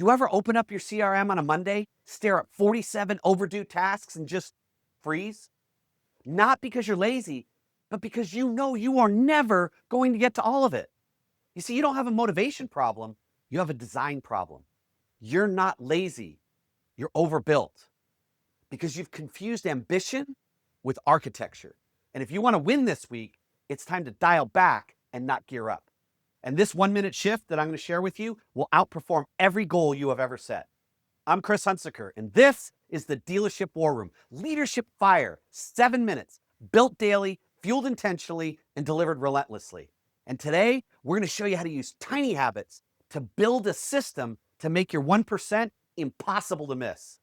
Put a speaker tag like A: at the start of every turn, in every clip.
A: You ever open up your CRM on a Monday, stare at 47 overdue tasks and just freeze? Not because you're lazy, but because you know you are never going to get to all of it. You see, you don't have a motivation problem, you have a design problem. You're not lazy, you're overbuilt because you've confused ambition with architecture. And if you want to win this week, it's time to dial back and not gear up. And this 1 minute shift that I'm going to share with you will outperform every goal you have ever set. I'm Chris Hunsaker, and this is the Dealership War Room. Leadership fire, 7 minutes, built daily, fueled intentionally, and delivered relentlessly. And today, we're going to show you how to use tiny habits to build a system to make your 1% impossible to miss.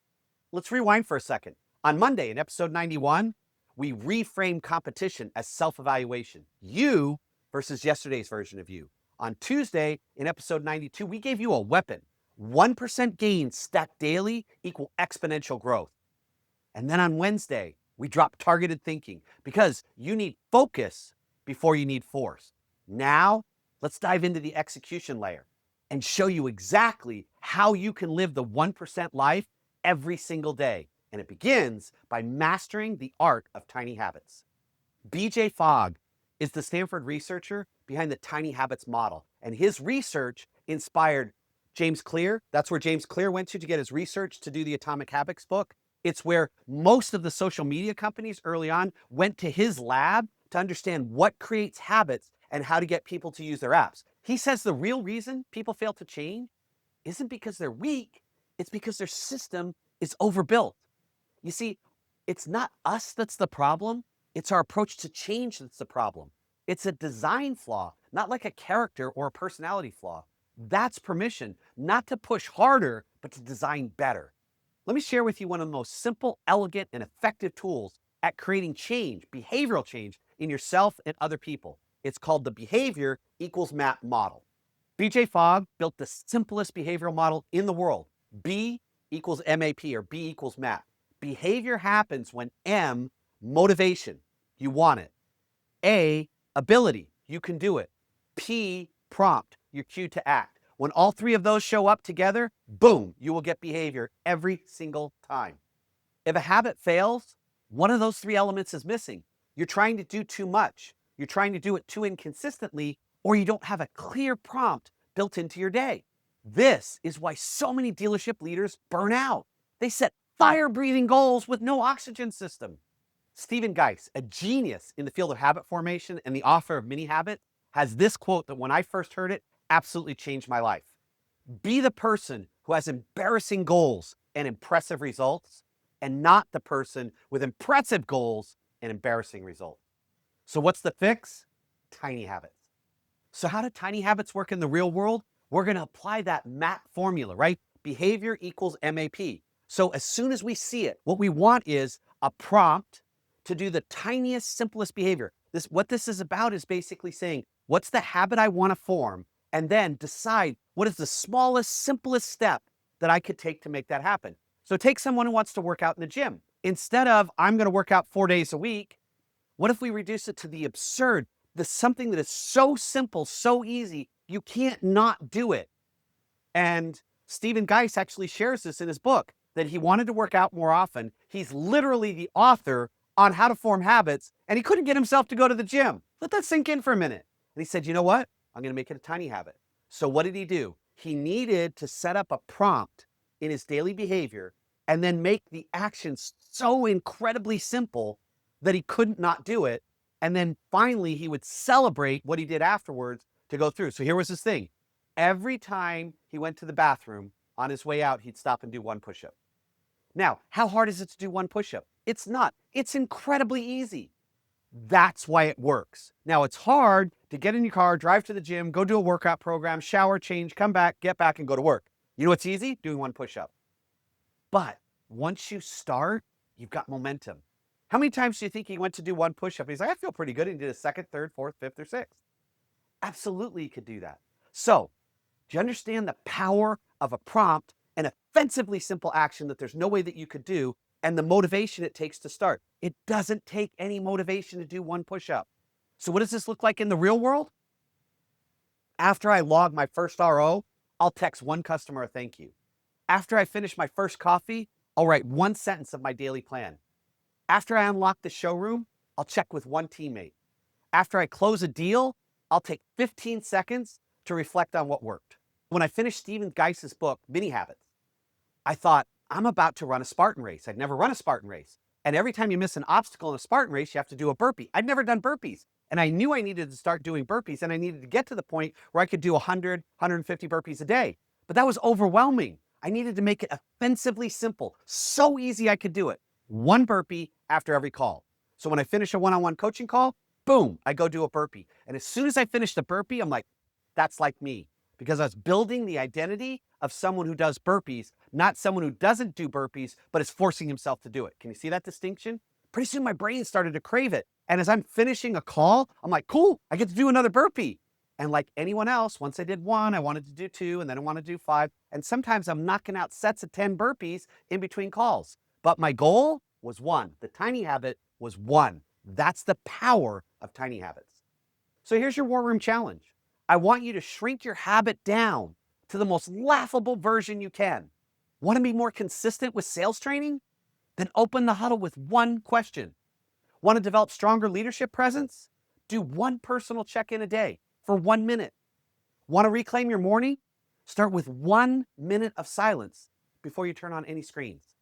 A: Let's rewind for a second. On Monday in episode 91, we reframed competition as self-evaluation. You versus yesterday's version of you. On Tuesday in episode 92, we gave you a weapon. 1% gains stacked daily equal exponential growth. And then on Wednesday, we dropped targeted thinking because you need focus before you need force. Now, let's dive into the execution layer and show you exactly how you can live the 1% life every single day. And it begins by mastering the art of tiny habits. BJ Fogg is the Stanford researcher behind the tiny habits model. And his research inspired James Clear. That's where James Clear went to get his research to do the Atomic Habits book. It's where most of the social media companies early on went to his lab to understand what creates habits and how to get people to use their apps. He says the real reason people fail to change isn't because they're weak, it's because their system is overbuilt. You see, it's not us that's the problem, it's our approach to change that's the problem. It's a design flaw, not like a character or a personality flaw. That's permission, not to push harder, but to design better. Let me share with you one of the most simple, elegant, and effective tools at creating change, behavioral change in yourself and other people. It's called the behavior equals map model. BJ Fogg built the simplest behavioral model in the world. B equals MAP, or B equals map. Behavior happens when M, motivation, you want it. A, ability, you can do it. P, prompt, your cue to act. When all three of those show up together, boom, you will get behavior every single time. If a habit fails, one of those three elements is missing. You're trying to do too much, you're trying to do it too inconsistently, or you don't have a clear prompt built into your day. This is why so many dealership leaders burn out. They set fire-breathing goals with no oxygen system. Stephen Geis, a genius in the field of habit formation and the author of Mini Habits, has this quote that when I first heard it, absolutely changed my life. Be the person who has embarrassing goals and impressive results, and not the person with impressive goals and embarrassing results. So what's the fix? Tiny habits. So how do tiny habits work in the real world? We're going to apply that MAP formula, right? Behavior equals MAP. So as soon as we see it, what we want is a prompt to do the tiniest, simplest behavior. What this is about is basically saying, what's the habit I want to form? And then decide what is the smallest, simplest step that I could take to make that happen. So take someone who wants to work out in the gym. Instead of, I'm going to work out 4 days a week, what if we reduce it to the absurd, something that is so simple, so easy, you can't not do it? And Stephen Geis actually shares this in his book, that he wanted to work out more often. He's literally the author on how to form habits, and he couldn't get himself to go to the gym. Let that sink in for a minute. And he said, you know what? I'm going to make it a tiny habit. So what did he do? He needed to set up a prompt in his daily behavior and then make the actions so incredibly simple that he couldn't not do it. And then finally, he would celebrate what he did afterwards to go through. So here was his thing. Every time he went to the bathroom, on his way out, he'd stop and do one push-up. Now, how hard is it to do one push-up? It's not. It's incredibly easy. That's why it works. Now, it's hard to get in your car, drive to the gym, go do a workout program, shower, change, come back, get back, and go to work. You know what's easy? Doing one push-up. But once you start, you've got momentum. How many times do you think he went to do one push-up? He's like, I feel pretty good. And he did a second, third, fourth, fifth, or sixth. Absolutely, you could do that. So, do you understand the power of a prompt, an offensively simple action that there's no way that you could do, and the motivation it takes to start? It doesn't take any motivation to do one push-up. So what does this look like in the real world? After I log my first RO, I'll text one customer a thank you. After I finish my first coffee, I'll write one sentence of my daily plan. After I unlock the showroom, I'll check with one teammate. After I close a deal, I'll take 15 seconds to reflect on what worked. When I finished Stephen Geiss's book, Mini Habits, I thought, I'm about to run a Spartan race. I'd never run a Spartan race. And every time you miss an obstacle in a Spartan race, you have to do a burpee. I'd never done burpees. And I knew I needed to start doing burpees, and I needed to get to the point where I could do 100, 150 burpees a day. But that was overwhelming. I needed to make it offensively simple, so easy I could do it. One burpee after every call. So when I finish a one-on-one coaching call, boom, I go do a burpee. And as soon as I finish the burpee, I'm like, that's like me. Because I was building the identity of someone who does burpees, not someone who doesn't do burpees, but is forcing himself to do it. Can you see that distinction? Pretty soon my brain started to crave it. And as I'm finishing a call, I'm like, cool, I get to do another burpee. And like anyone else, once I did one, I wanted to do two, and then I want to do five. And sometimes I'm knocking out sets of 10 burpees in between calls. But my goal was one. The tiny habit was one. That's the power of tiny habits. So here's your war room challenge. I want you to shrink your habit down to the most laughable version you can. Want to be more consistent with sales training? Then open the huddle with one question. Want to develop stronger leadership presence? Do one personal check-in a day for 1 minute. Want to reclaim your morning? Start with 1 minute of silence before you turn on any screens.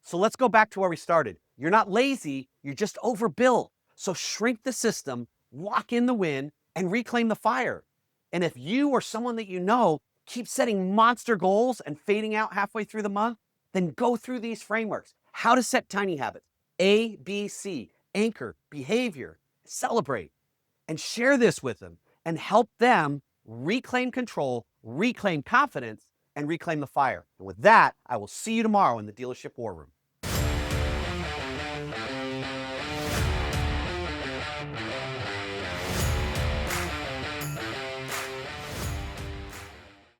A: So let's go back to where we started. You're not lazy, you're just overbuilt. So shrink the system, lock in the win, and reclaim the fire. And if you or someone that you know keep setting monster goals and fading out halfway through the month, then go through these frameworks. How to set tiny habits. A, B, C. Anchor, behavior, celebrate. And share this with them and help them reclaim control, reclaim confidence, and reclaim the fire. And with that, I will see you tomorrow in the Dealership War Room.